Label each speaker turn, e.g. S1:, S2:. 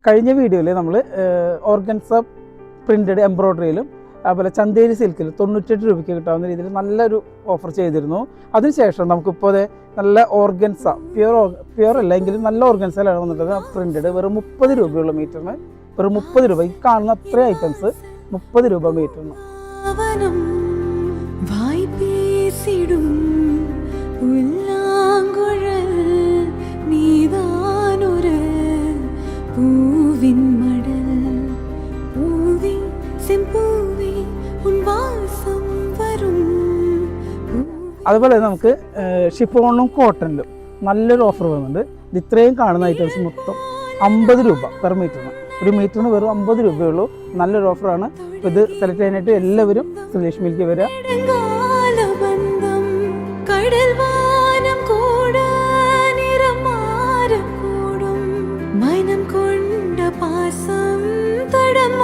S1: കഴിഞ്ഞ വീഡിയോയിൽ നമ്മൾ ഓർഗൻസ പ്രിൻറ്റഡ് എംബ്രോയ്ഡറിയിലും അതുപോലെ ചന്തേരി സിൽക്കിൽ 98 രൂപയ്ക്ക് കിട്ടാവുന്ന രീതിയിൽ നല്ലൊരു ഓഫർ ചെയ്തിരുന്നു. അതിനുശേഷം നമുക്കിപ്പോൾ നല്ല ഓർഗൻസ പ്യുവർ അല്ല എങ്കിലും നല്ല ഓർഗൻസയിലാണ് വന്നിട്ടുള്ളത്. പ്രിൻറ്റഡ് വെറും 30 രൂപയുള്ള മീറ്ററിന്, വെറും 30 രൂപ. ഈ കാണുന്ന അത്രയും ഐറ്റംസ് 30 രൂപ മീറ്ററിന്. അതുപോലെ നമുക്ക് ഷിഫോണും കോട്ടണിലും നല്ലൊരു ഓഫർ വരുന്നുണ്ട്. ഇത്രയും കാണുന്ന ഐറ്റംസ് മൊത്തം 50 രൂപ പെർ മീറ്ററിന്. ഒരു മീറ്ററിന് വെറും 50 രൂപയുള്ളൂ. നല്ലൊരു ഓഫറാണ്. ഇത് സെലക്ട് ചെയ്യാനായിട്ട് എല്ലാവരും ശ്രീലക്ഷ്മി മിൽക്ക് വരിക.
S2: മനം കൊണ്ട പാസം തടം